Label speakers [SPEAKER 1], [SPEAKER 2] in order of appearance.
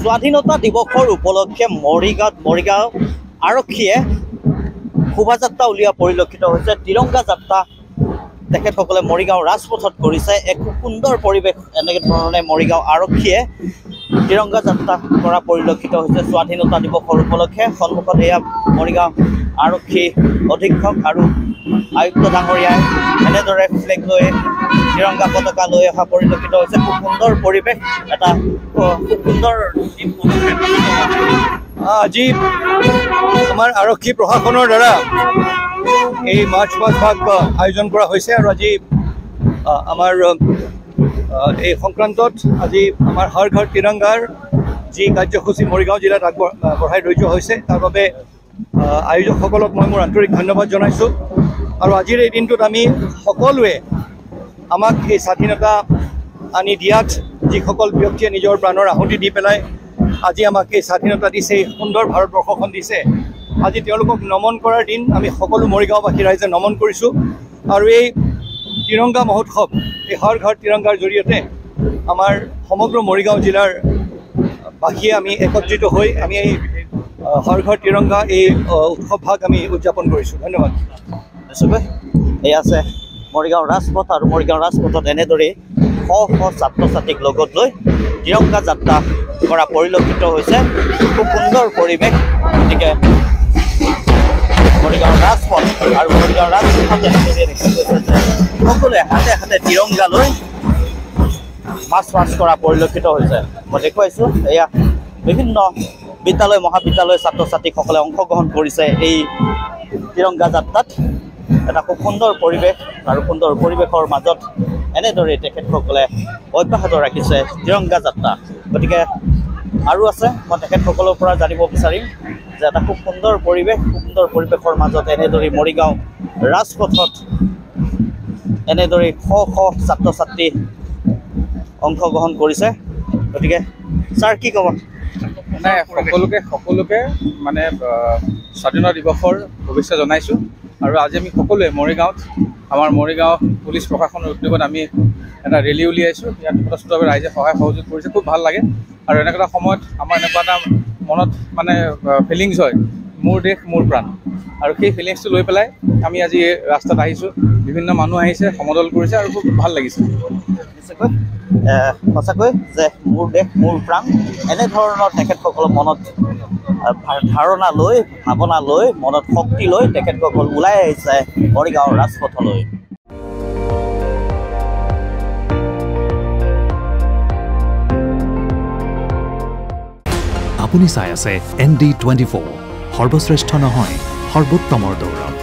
[SPEAKER 1] স্বাধীনতা দিৱসৰ উপলক্ষে মৰিগাঁও আৰক্ষীয়ে শোভাযাত্ৰা উলিওৱা পৰিলক্ষিত হৈছে। তিৰংগা যাত্ৰা তেখেতসকলে মৰিগাঁও ৰাজপথত কৰিছে। এক খুব সুন্দৰ পৰিৱেশ এনেকৈ ধৰণে মৰিগাঁও আৰক্ষীয়ে তিৰংগা যাত্ৰা কৰা পৰিলক্ষিত হৈছে স্বাধীনতা দিৱসৰ উপলক্ষে। সন্মুখত এয়া মৰিগাঁও আৰক্ষী অধীক্ষক আৰু আয়ুক্ত ডাঙৰীয়াই এনেদৰে ফ্লেগ লৈ তিৰংগা পতাকা লৈ অহা পৰিলক্ষিত হৈছে। খুব সুন্দৰ পৰিৱেশ, এটা খুব সুন্দৰ
[SPEAKER 2] আজি আমাৰ আৰক্ষী প্ৰশাসনৰ দ্বাৰা এই মাৰ্চ পাষ্ট আয়োজন কৰা হৈছে আৰু আজি আমাৰ এই সংক্ৰান্তত আজি আমাৰ হৰ ঘৰ তিৰংগাৰ যি কাৰ্যসূচী মৰিগাঁও জিলাত আগবঢ়াই ৰৈ যোৱা হৈছে তাৰ বাবে আয়োজকসকলক মই মোৰ আন্তৰিক ধন্যবাদ জনাইছোঁ। আৰু আজিৰ এই দিনটোত আমি সকলোৱে আমাক এই স্বাধীনতা আনি দিয়াত যিসকল ব্যক্তিয়ে নিজৰ প্ৰাণৰ আহুতি দি পেলাই আজি আমাক এই স্বাধীনতা দিছে, এই সুন্দৰ ভাৰতবৰ্ষখন দিছে, আজি তেওঁলোকক নমন কৰাৰ দিন। আমি সকলো মৰিগাঁওবাসী ৰাইজে নমন কৰিছোঁ। আৰু এই তিৰংগা মহোৎসৱ, এই হৰ ঘৰ তিৰংগাৰ জৰিয়তে আমাৰ সমগ্ৰ মৰিগাঁও জিলাৰ বাসীয়ে আমি একত্ৰিত হৈ আমি এই হৰ ঘৰ তিৰংগা এই উৎসৱভাগ আমি উদযাপন কৰিছোঁ। ধন্যবাদ।
[SPEAKER 1] এই আছে মৰিগাঁও ৰাজপথ আৰু মৰিগাঁও ৰাজপথত এনেদৰেই শ শ ছাত্ৰ ছাত্ৰীক লগত লৈ তিৰংগা যাত্ৰা কৰা পৰিলক্ষিত হৈছে। খুব সুন্দৰ পৰিৱেশ। গতিকে মৰিগাঁও ৰাজপথ আৰু মৰিগাঁও ৰাজপথত এনেদৰে দেখা গৈছে যে সকলোৱে হাতে হাতে তিৰংগা লৈ মাৰ্চ কৰা পৰিলক্ষিত হৈছে। মই দেখুৱাইছোঁ এয়া বিভিন্ন বিদ্যালয় মহাবিদ্যালয়ৰ ছাত্ৰ ছাত্ৰীসকলে অংশগ্ৰহণ কৰিছে এই তিৰংগা যাত্ৰাত। এটা খুব সুন্দৰ পৰিৱেশ আৰু সুন্দৰ পৰিৱেশৰ মাজত এনেদৰে তেখেতসকলে অব্যাহত ৰাখিছে তিৰংগা যাত্ৰা। গতিকে আৰু আছে, মই তেখেতসকলৰ পৰা জানিব বিচাৰিম যে এটা খুব সুন্দৰ পৰিৱেশ, খুব সুন্দৰ পৰিৱেশৰ মাজত এনেদৰে মৰিগাঁও ৰাজপথত এনেদৰে শ শ ছাত্ৰ ছাত্ৰী অংশগ্ৰহণ কৰিছে। গতিকে ছাৰ কি ক'ব?
[SPEAKER 3] নাই, সকলোকে মানে স্বাধীনতা দিৱসৰ শুভেচ্ছা জনাইছোঁ। আৰু আজি আমি সকলোৱে মৰিগাঁৱত আমাৰ মৰিগাঁও পুলিচ প্ৰশাসনৰ উদ্যোগত আমি এটা ৰেলী উলিয়াইছোঁ। ইয়াত যথেষ্টভাৱে ৰাইজে সহায় সহযোগ কৰিছে, খুব ভাল লাগে। আৰু এনেকুৱা এটা সময়ত আমাৰ এনেকুৱা এটা মনত মানে ফিলিংছ হয়, মোৰ দেশ মোৰ প্ৰাণ। আৰু সেই ফিলিংছটো লৈ পেলাই আমি আজি ৰাস্তাত আহিছোঁ। বিভিন্ন মানুহ আহিছে, সমদল কৰিছে আৰু খুব ভাল লাগিছে।
[SPEAKER 1] সঁচাকৈ যে মোৰ দেশ মোৰ প্ৰাণ এনেধৰণৰ তেখেতসকলৰ মনত ধাৰণা লৈ, ভাৱনা লৈ, মনত শক্তি লৈ তেখেতসকল ওলাই আহিছে মৰিগাঁৱৰ ৰাজপথলৈ।
[SPEAKER 4] আপুনি চাই আছে ND24, সৰ্বশ্ৰেষ্ঠ নহয় সৰ্বোত্তমৰ দৌৰত।